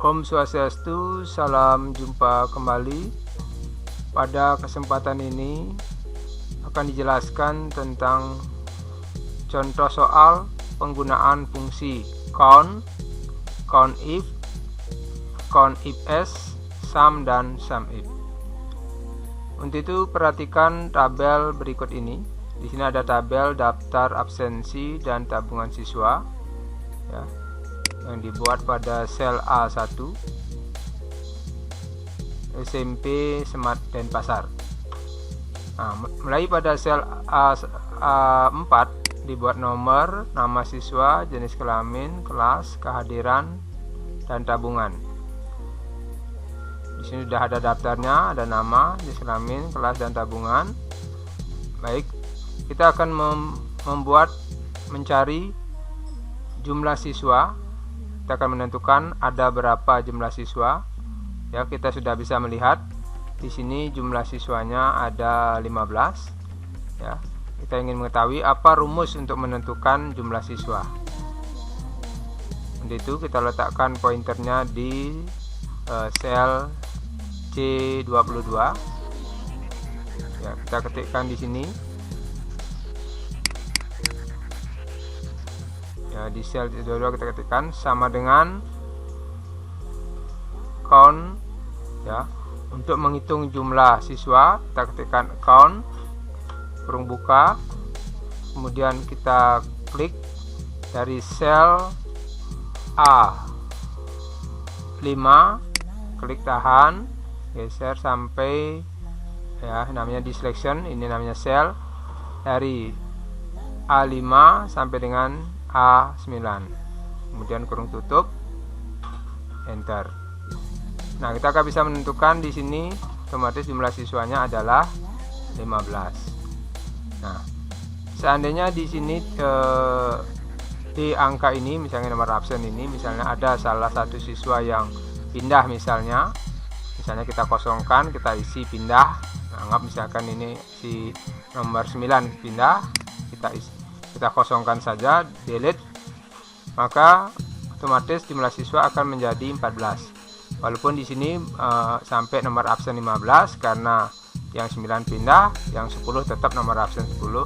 Om Swastiastu, salam jumpa kembali. Pada kesempatan ini akan dijelaskan tentang contoh soal penggunaan fungsi count, countIf, countifs, sum, dan sumIf. Untuk itu perhatikan tabel berikut ini. Di sini ada tabel daftar absensi dan tabungan siswa, ya, yang dibuat pada sel A1 SMP Semat Denpasar. Mulai pada sel A4 dibuat nomor, nama siswa, jenis kelamin, kelas, kehadiran, dan tabungan. Di sini sudah ada daftarnya, ada nama, jenis kelamin, kelas, dan tabungan. Baik, kita akan mencari jumlah siswa. Kita akan menentukan ada berapa jumlah siswa. Ya, kita sudah bisa melihat di sini jumlah siswanya ada 15. Ya, kita ingin mengetahui apa rumus untuk menentukan jumlah siswa. Untuk itu kita letakkan pointernya di sel C22. Ya, kita ketikkan di sini. Ya, di sel C22 kita ketikkan sama dengan count. Ya, untuk menghitung jumlah siswa kita ketikkan count kurung buka, kemudian kita klik dari sel A5, klik tahan, geser sampai, ya, namanya di selection, ini namanya sel dari A5 sampai dengan A9, kemudian kurung tutup, enter. Nah, kita akan bisa menentukan di sini otomatis jumlah siswanya adalah 15. Nah, seandainya di sini di angka ini, misalnya nomor absen ini, misalnya ada salah satu siswa yang pindah, misalnya kita kosongkan, kita isi pindah. Nah, anggap misalkan ini si nomor 9 pindah, kita kosongkan saja, delete, maka otomatis jumlah siswa akan menjadi 14. Walaupun di sini sampai nomor absen 15 karena yang 9 pindah, yang 10 tetap nomor absen 10.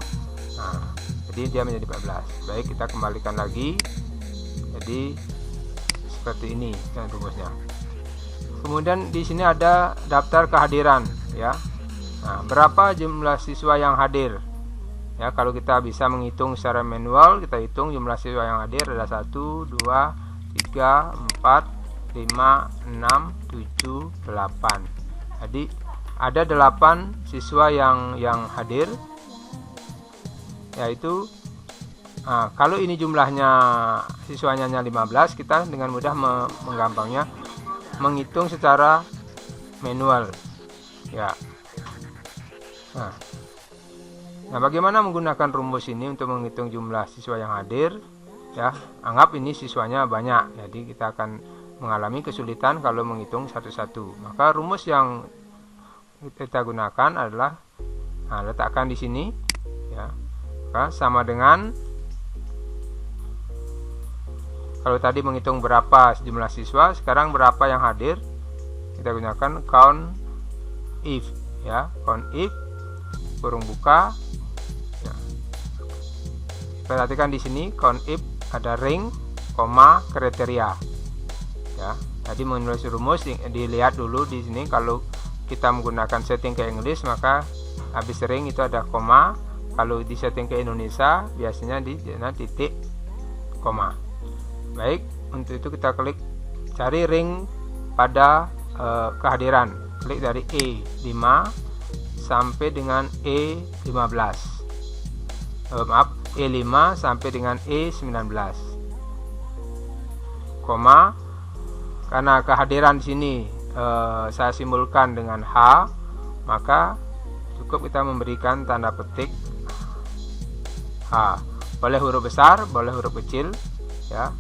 Nah, jadi dia menjadi 14. Baik, kita kembalikan lagi. Jadi seperti ini dan rumusnya. Kemudian di sini ada daftar kehadiran, ya. Nah, berapa jumlah siswa yang hadir? Ya, kalau kita bisa menghitung secara manual, kita hitung jumlah siswa yang hadir ada 1, 2, 3, 4, 5, 6, 7, 8. Jadi ada 8 siswa yang hadir, yaitu kalau ini jumlahnya siswanya 15, kita dengan mudah menggampangnya menghitung secara manual, ya. Nah, bagaimana menggunakan rumus ini untuk menghitung jumlah siswa yang hadir? Ya, anggap ini siswanya banyak, jadi kita akan mengalami kesulitan kalau menghitung satu-satu. Maka rumus yang kita gunakan adalah, letakkan di sini, ya. Maka sama dengan, kalau tadi menghitung berapa jumlah siswa, sekarang berapa yang hadir, kita gunakan count if, ya, count if kurung buka. Ya. Perhatikan di sini countif ada ring, koma, kriteria. Ya, tadi menulis rumus dilihat dulu di sini. Kalau kita menggunakan setting ke Inggris, maka habis ring itu ada koma. Kalau di setting ke Indonesia biasanya di titik koma. Baik, untuk itu kita klik cari ring pada kehadiran. Klik dari E5 sampai dengan E15. E5 sampai dengan E19. Koma, karena kehadiran di sini saya simbolkan dengan H, maka cukup kita memberikan tanda petik H. Boleh huruf besar, boleh huruf kecil, ya.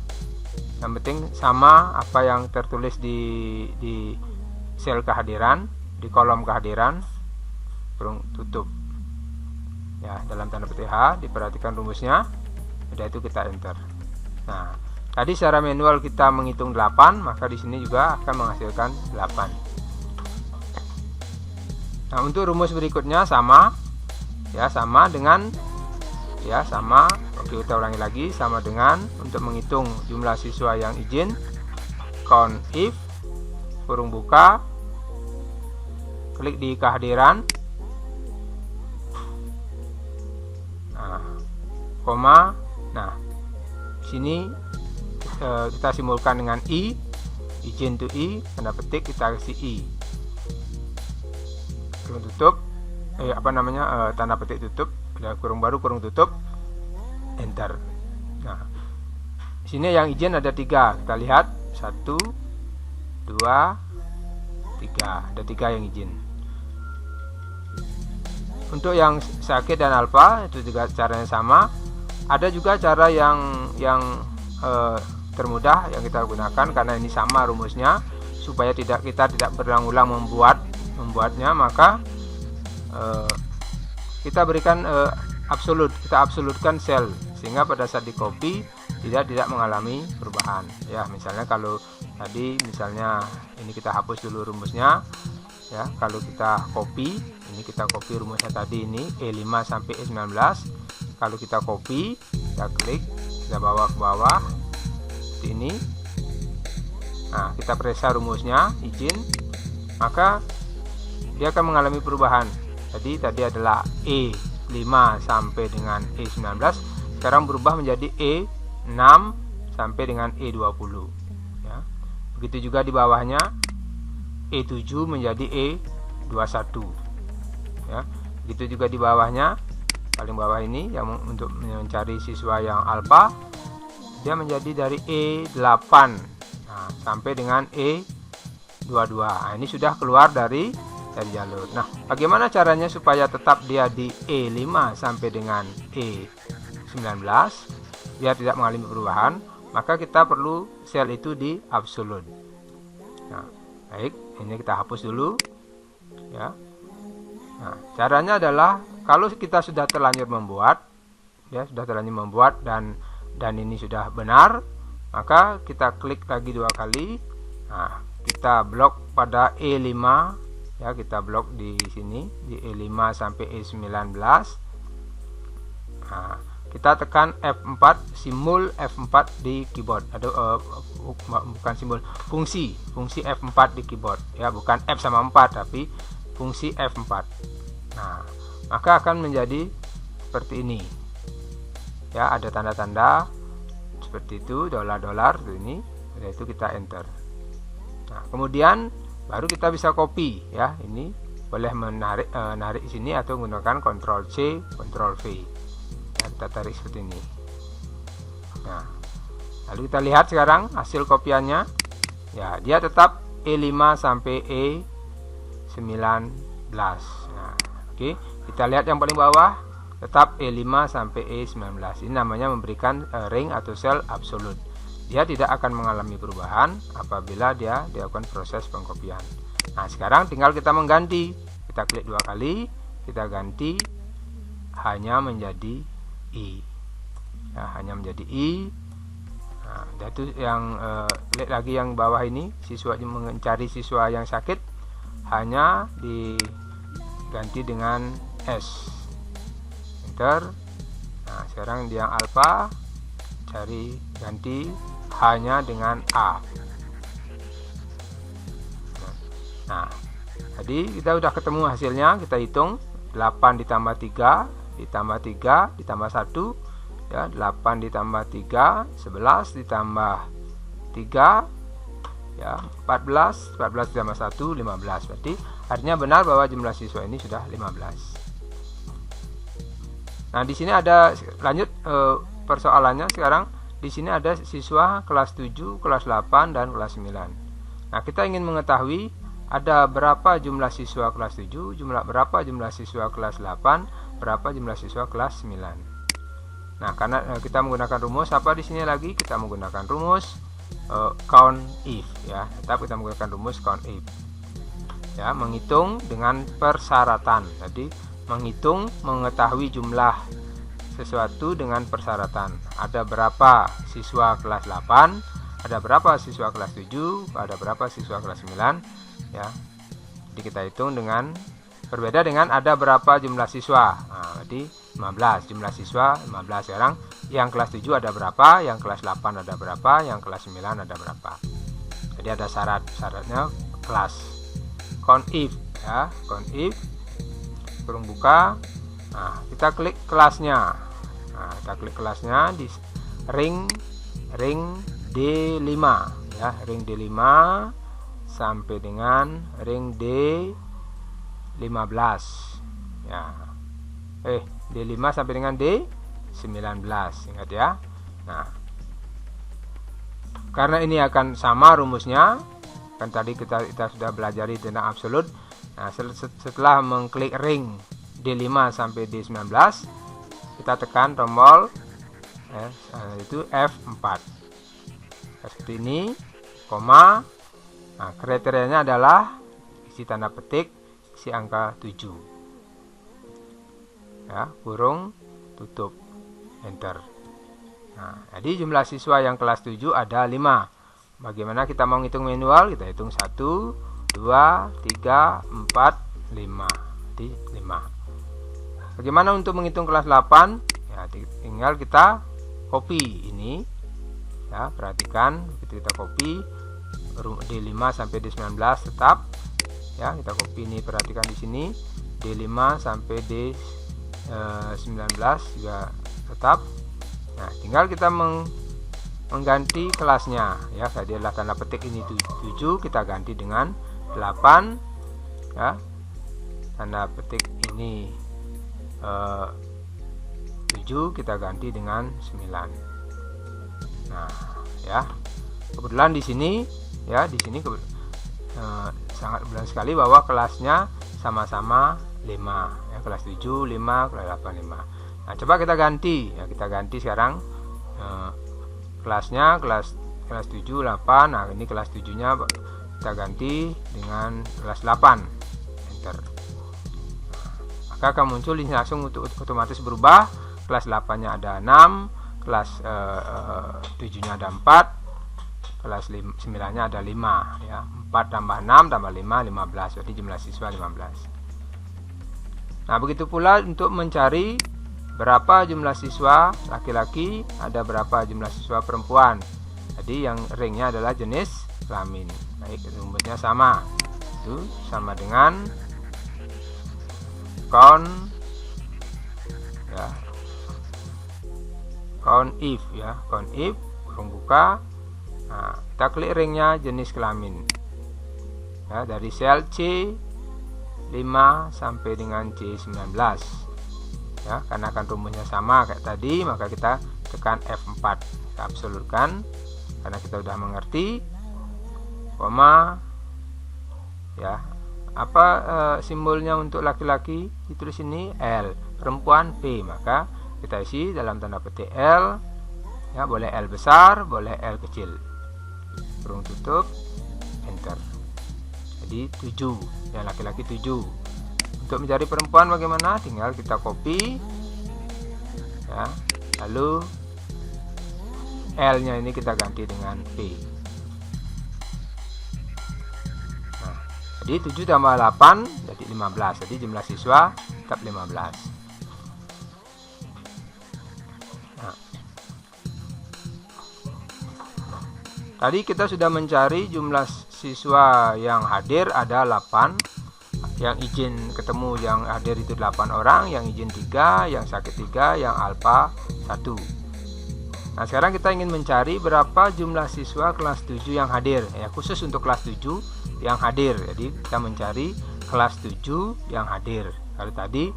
Yang penting sama apa yang tertulis di sel kehadiran, di kolom kehadiran, kurung tutup. Ya, dalam tanda petik H, diperhatikan rumusnya. Sudah itu kita enter. Nah, Tadi secara manual kita menghitung 8, maka di sini juga akan menghasilkan 8. Nah, untuk rumus berikutnya sama ya, sama dengan ya, sama. Oke, kita ulangi lagi, sama dengan untuk menghitung jumlah siswa yang izin, count if kurung buka, klik di kehadiran, nah, koma. Nah, sini kita simbolkan dengan i, izin to i, tanda petik kita kasih i, kurung tutup, tanda petik tutup, ada kurung baru, kurung tutup, enter. Nah, sini yang izin ada 3, kita lihat 1, 2, 3, ada 3 yang izin. Untuk yang sakit dan alfa itu juga caranya sama. Ada juga cara yang termudah yang kita gunakan, karena ini sama rumusnya, supaya kita tidak berulang-ulang membuatnya, maka kita berikan absolut, kita absolutkan sel, sehingga pada saat di copy tidak mengalami perubahan. Ya, misalnya kalau tadi misalnya ini kita hapus dulu rumusnya ya, kalau kita copy, ini kita copy rumusnya tadi, ini E5 sampai E19. Kalau kita copy, kita klik, kita bawa ke bawah seperti ini. Nah, kita periksa rumusnya izin, maka dia akan mengalami perubahan. Jadi tadi adalah E5 sampai dengan E19, sekarang berubah menjadi E6 sampai dengan E20 ya. Begitu juga di bawahnya, E7 menjadi E21 ya. Begitu juga di bawahnya, paling bawah ini yang untuk mencari siswa yang alfa, dia menjadi dari E8 sampai dengan E22. Nah, ini sudah keluar dari jalur. Nah, bagaimana caranya supaya tetap dia di E5 sampai dengan E19 biar tidak mengalami perubahan? Maka kita perlu sel itu di absolute. Nah, baik, ini kita hapus dulu ya. Nah, caranya adalah kalau kita sudah terlanjur membuat ya, dan ini sudah benar, maka kita klik lagi 2 kali. Nah, kita blok pada E5 ya, kita blok di sini di E5 sampai E19. Nah, kita tekan F4, simbol F4 di keyboard. Bukan simbol, fungsi F4 di keyboard ya, bukan F sama 4 tapi fungsi F4. Nah, maka akan menjadi seperti ini ya, ada tanda-tanda seperti itu, dolar ini, itu kita enter. Nah, kemudian baru kita bisa copy ya, ini boleh narik sini atau menggunakan Ctrl C, Ctrl V ya, kita tarik seperti ini. Nah, lalu kita lihat sekarang hasil kopiannya ya, dia tetap E5 sampai E19. Nah, oke, kita lihat yang paling bawah tetap E5 sampai E19. Ini namanya memberikan ring atau sel absolut. Dia tidak akan mengalami perubahan apabila dia dilakukan proses pengkopian. Nah, sekarang tinggal kita mengganti. Kita klik 2 kali, kita ganti hanya menjadi I. Nah, hanya menjadi I. Nah, itu yang lihat lagi yang bawah ini, siswa mencari siswa yang sakit hanya diganti dengan S. Enter. Nah, sekarang yang alfa cari ganti hanya dengan A. Nah, tadi kita sudah ketemu hasilnya, kita hitung 8 ditambah 3 ditambah 3 ditambah 1 ya, 8 ditambah 3 11 ditambah 3 ya, 14 ditambah 1 15. Berarti artinya benar bahwa jumlah siswa ini sudah 15. Nah, di sini ada lanjut persoalannya sekarang. Di sini ada siswa kelas 7, kelas 8 dan kelas 9. Nah, kita ingin mengetahui ada berapa jumlah siswa kelas 7, berapa jumlah siswa kelas 8, berapa jumlah siswa kelas 9. Nah, karena kita menggunakan rumus apa di sini lagi? Kita menggunakan rumus count if ya. Tetap kita menggunakan rumus count if. Ya, menghitung dengan persyaratan. Jadi menghitung mengetahui jumlah sesuatu dengan persyaratan. Ada berapa siswa kelas 8, ada berapa siswa kelas 7, ada berapa siswa kelas 9 ya. Jadi kita hitung dengan berbeda dengan ada berapa jumlah siswa. Nah, berarti 15 jumlah siswa 15. Sekarang yang kelas 7 ada berapa, yang kelas 8 ada berapa, yang kelas 9 ada berapa. Jadi ada syaratnya kelas. Count if ya, count if kurung buka. Nah, kita klik kelasnya. Nah, kita klik kelasnya di ring D5 ya, ring D5 sampai dengan ring D15 ya. D5 sampai dengan D19, ingat ya. Nah, karena ini akan sama rumusnya, kan tadi kita sudah belajari tentang absolut. Nah, setelah mengklik ring D5 sampai D19, kita tekan tombol itu F4 seperti ini, koma. Nah, kriterianya adalah isi tanda petik, isi angka 7 ya, kurung tutup, enter. Nah, jadi jumlah siswa yang kelas 7 ada 5. Bagaimana kita mau ngitung manual? Kita hitung 1, 2, 3, 4, 5. Jadi 5. Bagaimana untuk menghitung kelas 8? Ya, tinggal kita copy ini ya, perhatikan kita copy D5 sampai D19 tetap ya, kita copy ini, perhatikan di sini D5 sampai D19 juga tetap. Nah, tinggal kita mengganti kelasnya ya, tadi adalah tanda petik ini 7, kita ganti dengan 8 ya, tanda petik ini 7 kita ganti dengan 9. Nah, ya. Kebetulan di sini ya, sangat benar sekali bahwa kelasnya sama-sama 5 ya, kelas 7 5, kelas 8 5. Nah, coba kita ganti ya, kita ganti sekarang kelasnya kelas 7 8. Nah, ini kelas 7-nya kita ganti dengan kelas 8, enter. Nah, maka akan muncul ini langsung otomatis berubah. Kelas 8-nya ada 6, kelas 7-nya ada 4, kelas 9-nya ada 5 ya. 4 tambah 6 tambah 5 15, jadi jumlah siswa 15. Nah, begitu pula untuk mencari berapa jumlah siswa laki-laki, ada berapa jumlah siswa perempuan. Jadi yang ringnya adalah jenis kelamin. Baik, rumusnya sama. Itu sama dengan count ya, count if ya, count if kurung buka. Nah, kita klik ringnya jenis kelamin ya, dari sel C5 sampai dengan C19 ya, karena kan rumusnya sama kayak tadi, maka kita tekan F4, kita absolutkan karena kita sudah mengerti, koma ya. Apa simbolnya untuk laki-laki? Ditulis sini L, perempuan P, maka kita isi dalam tanda petik L ya, boleh L besar, boleh L kecil, kurung tutup, enter. Jadi 7 yang laki-laki 7. Untuk mencari perempuan bagaimana? Tinggal kita copy ya, lalu L nya ini kita ganti dengan P. Nah, jadi 7 tambah 8 jadi 15, jadi jumlah siswa tetap 15. Tadi kita sudah mencari jumlah siswa yang hadir ada 8, yang izin ketemu yang hadir itu 8 orang, yang izin 3, yang sakit 3, yang alfa 1. Nah, sekarang kita ingin mencari berapa jumlah siswa kelas 7 yang hadir ya, khusus untuk kelas 7 yang hadir. Jadi kita mencari kelas 7 yang hadir. Kalau tadi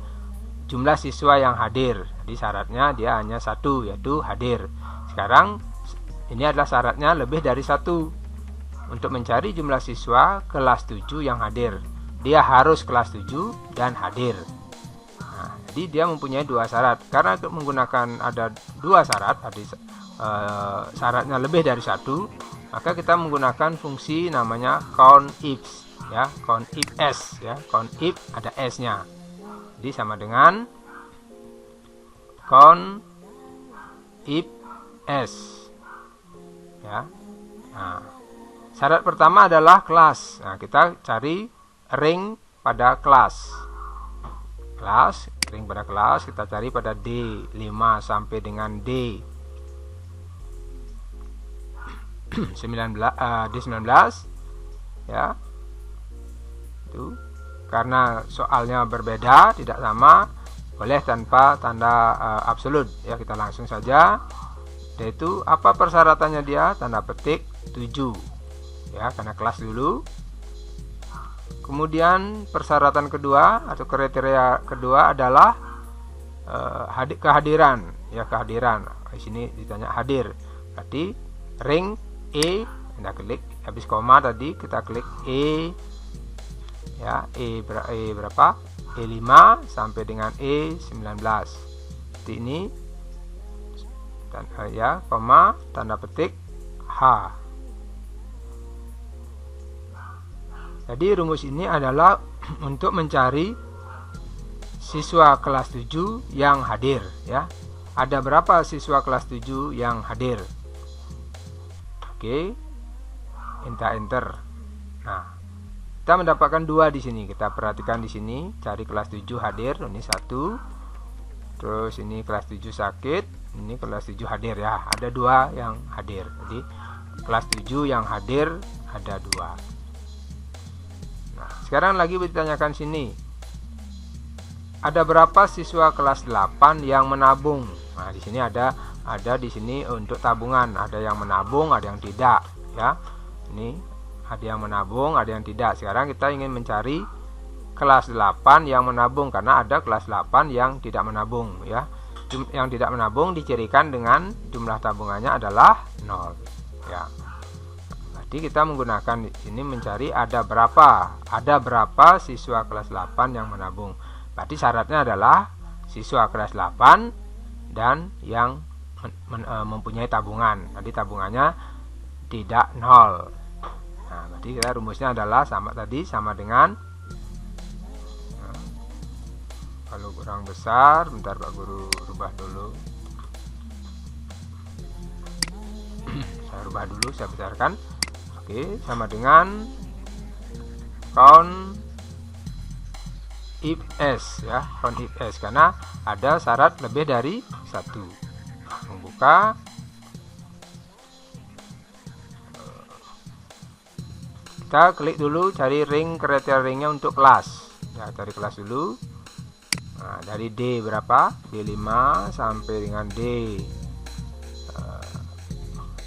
jumlah siswa yang hadir, jadi syaratnya dia hanya 1, yaitu hadir. Sekarang ini adalah syaratnya lebih dari 1. Untuk mencari jumlah siswa kelas 7 yang hadir, dia harus kelas 7 dan hadir. Nah, jadi dia mempunyai 2 syarat. Karena menggunakan ada 2 syarat, syaratnya lebih dari 1, maka kita menggunakan fungsi namanya count if ya, count if s ya, count if ada s-nya. Jadi sama dengan count if S ya. Nah, syarat pertama adalah kelas. Nah, kita cari ring pada kelas. Ring pada kelas kita cari pada D5 sampai dengan D19 ya. Itu karena soalnya berbeda, tidak sama, boleh tanpa tanda absolut ya. Kita langsung saja. Yaitu apa persyaratannya dia? Tanda petik 7 ya, karena kelas dulu. Kemudian persyaratan kedua atau kriteria kedua adalah kehadiran ya, kehadiran. Di sini ditanya hadir. Berarti ring E, kita klik habis koma tadi kita klik E ya, E berapa? E5 sampai dengan E19. Seperti ini. Dan ya, koma, tanda petik H. Jadi rumus ini adalah untuk mencari siswa kelas 7 yang hadir ya. Ada berapa siswa kelas 7 yang hadir? Oke. Enter. Nah, kita mendapatkan 2 di sini. Kita perhatikan di sini, cari kelas 7 hadir, ini 1. Terus ini kelas 7 sakit, ini kelas 7 hadir ya. Ada 2 yang hadir. Jadi kelas 7 yang hadir ada 2. Nah, sekarang lagi ditanyakan sini. Ada berapa siswa kelas 8 yang menabung? Nah, di sini ada di sini untuk tabungan, ada yang menabung, ada yang tidak ya. Ini ada yang menabung, ada yang tidak. Sekarang kita ingin mencari kelas 8 yang menabung, karena ada kelas 8 yang tidak menabung ya. Yang tidak menabung dicirikan dengan jumlah tabungannya adalah 0 ya. Jadi kita menggunakan ini mencari ada berapa siswa kelas 8 yang menabung. Berarti syaratnya adalah siswa kelas 8 dan yang mempunyai tabungan. Jadi tabungannya tidak 0. Nah, berarti kita rumusnya adalah sama dengan kalau kurang besar, bentar Pak Guru rubah dulu. Saya rubah dulu, saya besarkan. Oke, sama dengan count if S ya, count if S, karena ada syarat lebih dari 1. Membuka. Kita klik dulu cari kriteria ringnya untuk kelas. Ya, cari kelas dulu. Nah, dari D berapa? D5 sampai dengan D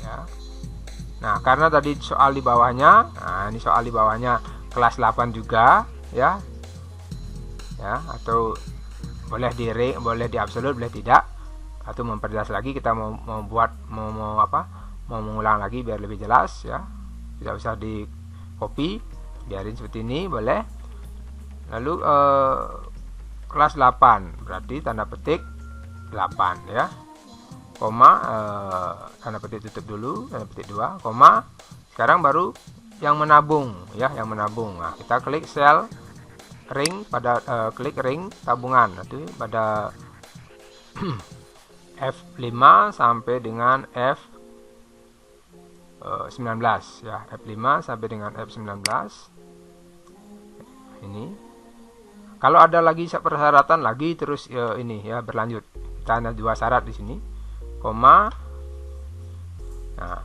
ya. Nah, karena tadi soal di bawahnya, nah ini soal di bawahnya kelas 8 juga ya. Ya, atau boleh di ring, boleh di absolut, boleh tidak. Atau memperjelas lagi, kita mau mengulang lagi biar lebih jelas ya. Tidak usah di copy, biarin seperti ini boleh. Lalu kelas 8 berarti tanda petik 8 ya, koma, tanda petik tutup dulu, tanda petik 2, koma. Sekarang baru yang menabung ya, yang menabung. Nah, kita klik sel ring pada klik ring tabungan, nanti pada F5 sampai dengan F19 ya, F5 sampai dengan F19 ini. Kalau ada lagi persyaratan lagi terus ini ya, berlanjut. Kita ada 2 syarat di sini, koma. Nah,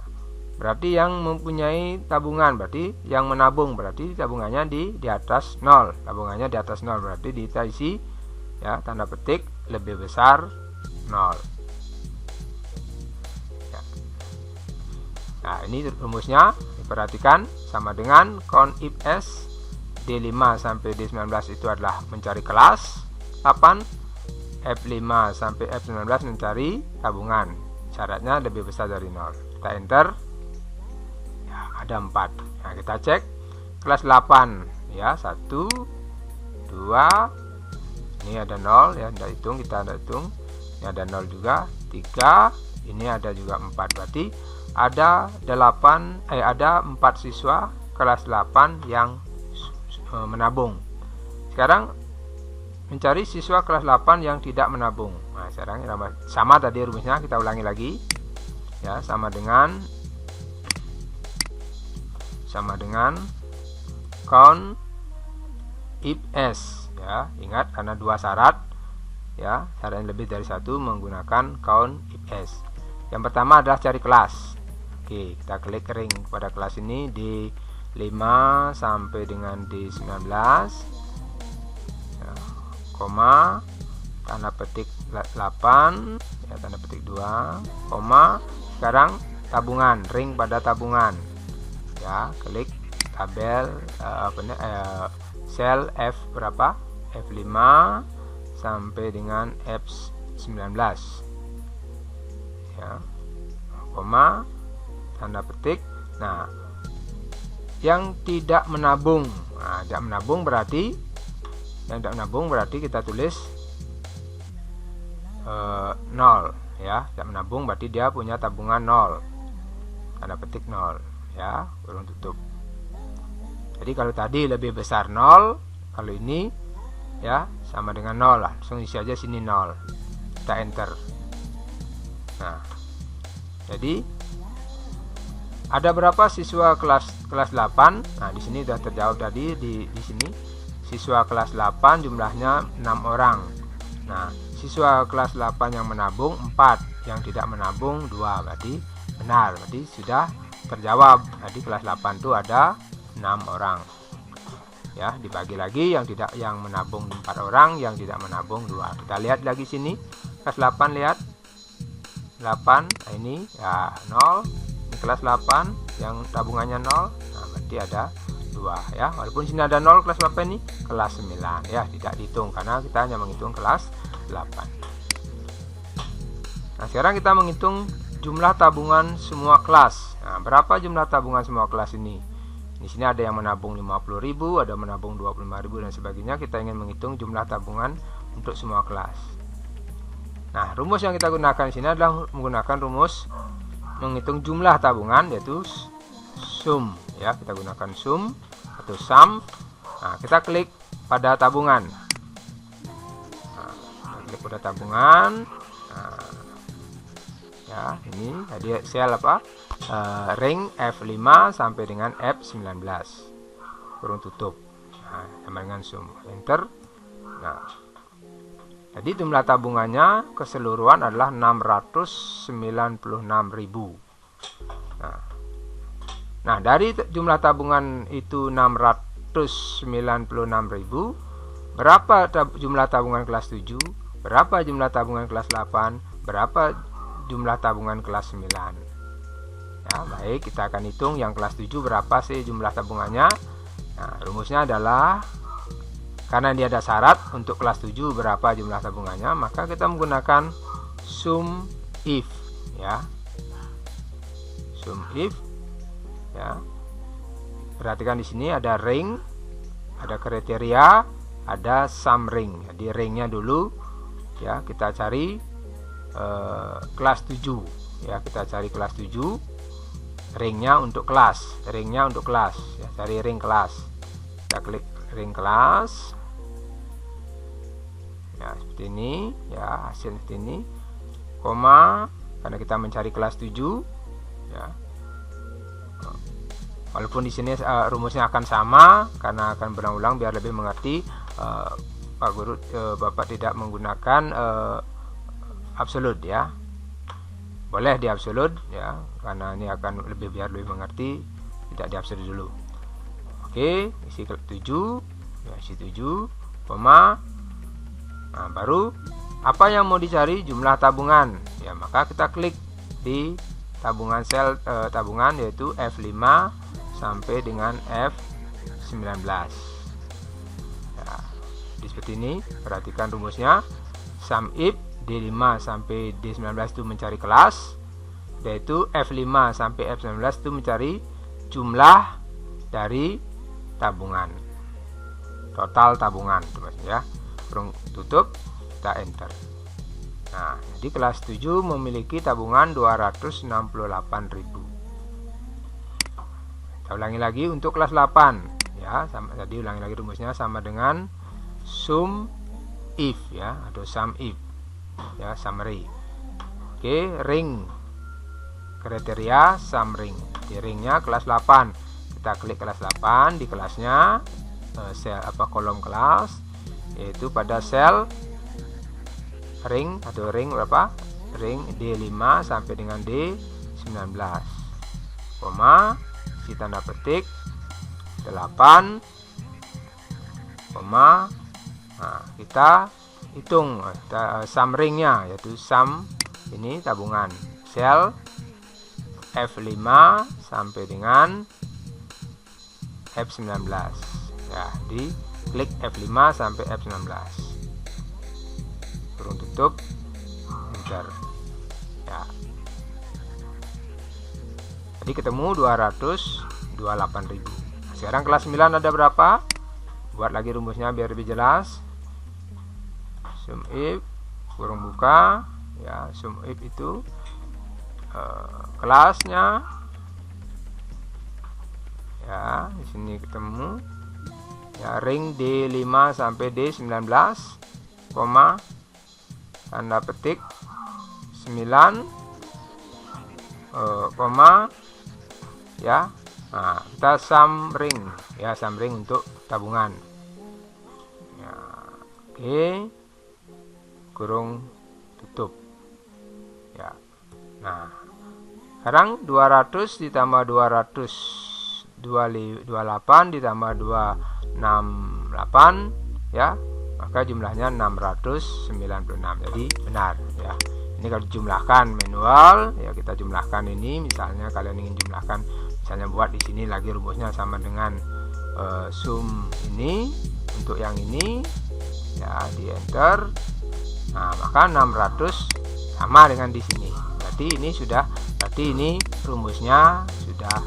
berarti yang mempunyai tabungan, berarti yang menabung, berarti tabungannya di atas 0. Tabungannya di atas 0 berarti kita isi ya, tanda petik lebih besar 0. Ya. Nah, ini rumusnya diperhatikan sama dengan count if S. D5 sampai D19 itu adalah mencari kelas 8, F5 sampai F19 mencari tabungan. Syaratnya lebih besar dari 0. Kita enter. Ya, ada 4. Nah, kita cek kelas 8 ya, 1 2, ini ada 0 ya, kita hitung. Ini ada 0 juga, 3, ini ada juga 4. Berarti ada 4 siswa kelas 8 yang menabung. Sekarang mencari siswa kelas 8 yang tidak menabung. Nah, sekarang sama tadi rumusnya, kita ulangi lagi. Ya, sama dengan count if s, ya. Ingat karena dua syarat, ya, syarat yang lebih dari satu menggunakan count if s. Yang pertama adalah cari kelas. Oke, kita klik ring pada kelas ini D5 sampai dengan D19, ya, koma, tanda petik 8, ya, tanda petik 2, koma. Sekarang tabungan, ring pada tabungan, ya, klik tabel sel F berapa, F5 sampai dengan F19, ya, koma, tanda petik. Nah, yang tidak menabung, nah, tidak menabung berarti kita tulis 0, ya. Tidak menabung berarti dia punya tabungan 0, tanda petik 0, ya, kurung tutup. Jadi kalau tadi lebih besar 0, kalau ini, ya, sama dengan 0 lah, langsung isi aja sini 0, kita enter. Nah, jadi ada berapa siswa kelas 8? Nah, di sini sudah terjawab tadi, di sini siswa kelas 8 jumlahnya 6 orang. Nah, siswa kelas 8 yang menabung 4, yang tidak menabung 2, berarti benar, berarti sudah terjawab. Jadi kelas 8 itu ada 6 orang. Ya, dibagi lagi, yang menabung 4 orang, yang tidak menabung 2. Kita lihat lagi sini, kelas 8, lihat 8, nah ini ya 0, ini kelas 8 yang tabungannya 0, nah berarti ada 2, ya. Walaupun sini ada 0 kelas 8 ini, kelas 9, ya, tidak dihitung karena kita hanya menghitung kelas 8. Nah, sekarang kita menghitung jumlah tabungan semua kelas. Nah, berapa jumlah tabungan semua kelas ini? Di sini ada yang menabung 50.000, ada menabung 25.000 dan sebagainya. Kita ingin menghitung jumlah tabungan untuk semua kelas. Nah, rumus yang kita gunakan di sini adalah menggunakan rumus menghitung jumlah tabungan, yaitu sum, ya. Kita gunakan sum atau sum. Nah, kita klik pada tabungan. Nah, kita klik pada tabungan. Nah, ya, ini tadi sel apa? Ring F5 sampai dengan F19, kurung tutup. Nah, sama dengan sum, enter. Nah, jadi jumlah tabungannya keseluruhan adalah 696.000. Nah, dari jumlah tabungan itu 696.000, berapa jumlah tabungan kelas 7, berapa jumlah tabungan kelas 8, berapa jumlah tabungan kelas 9. Ya, baik, kita akan hitung yang kelas 7 berapa sih jumlah tabungannya. Nah, rumusnya adalah karena dia ada syarat untuk kelas 7 berapa jumlah tabungannya, maka kita menggunakan sum if, ya. Sum if, ya. Perhatikan di sini ada ring, ada kriteria, ada sum ring. Jadi ringnya dulu, ya, kita cari kelas 7, ya, kita cari kelas 7. Ringnya untuk kelas, ya, cari ring kelas. Kita klik ring kelas. Ya, seperti ini, ya, hasil seperti ini, koma, karena kita mencari kelas 7, ya. Walaupun di sini rumusnya akan sama karena akan berulang-ulang biar lebih mengerti. Pak Guru, Bapak tidak menggunakan absolut, ya. Boleh di absolut, ya, karena ini akan biar lebih mengerti, tidak di absolut dulu. Oke, isi 7, ya, isi 7, koma. Nah, baru apa yang mau dicari? Jumlah tabungan, ya, maka kita klik di tabungan sel tabungan, yaitu F5 sampai dengan F19, ya. Seperti ini, perhatikan rumusnya. Sum if D5 sampai D19 itu mencari kelas, yaitu F5 sampai F19 itu mencari jumlah dari tabungan, total tabungan, ya. Kurung tutup, kita enter. Nah, jadi kelas 7 memiliki tabungan 268.000. Kita ulangi lagi untuk kelas 8, ya, sama tadi, ulangi lagi rumusnya sama dengan sum if ya, atau sum if ya, summary. Oke, ring kriteria sum ring. Di ringnya kelas 8. Kita klik kelas 8, di kelasnya sel kolom kelas, yaitu pada sel ring atau ring berapa? Ring D5 sampai dengan D19. Koma, isi tanda petik 8, koma. Nah, kita hitung sum ringnya, yaitu sum ini tabungan sel F5 sampai dengan F19 ya, di klik F5 sampai F19, kurung tutup, enter ya. Jadi ketemu 228.000. Nah, sekarang kelas 9 ada berapa? Buat lagi rumusnya biar lebih jelas. Sum if kurung buka ya, sum if itu kelasnya ya, di sini ketemu ya, ring D5 sampai D19, koma, tanda petik 9, koma ya. Nah, kita sum ring ya, sum ring untuk tabungan ya. Oke, kurung tutup ya. Nah, sekarang 200 ditambah 228 ditambah 268 ya, maka jumlahnya 696. Jadi benar ya. Ini kalau dijumlahkan manual ya, kita jumlahkan ini, misalnya kalian ingin jumlahkan, misalnya buat di sini lagi rumusnya sama dengan sum ini untuk yang ini ya, di enter. Nah, maka 600 sama dengan di sini. Berarti ini rumusnya sudah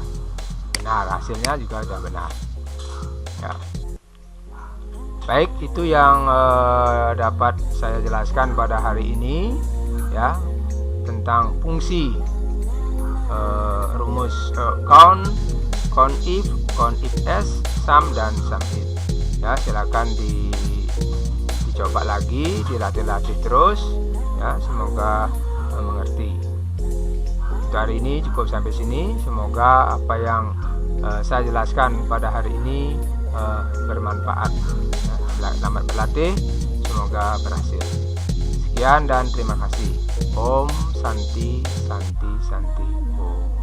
benar, hasilnya juga sudah benar ya. Baik, itu yang dapat saya jelaskan pada hari ini ya, tentang fungsi rumus count if s, sum dan sum if ya. Silakan dicoba lagi, dilatih-latih terus ya, semoga mengerti. Untuk hari ini cukup sampai sini. Semoga apa yang saya jelaskan pada hari ini bermanfaat. Selamat berlatih, semoga berhasil. Sekian dan terima kasih. Om Santi Santi Santi Om.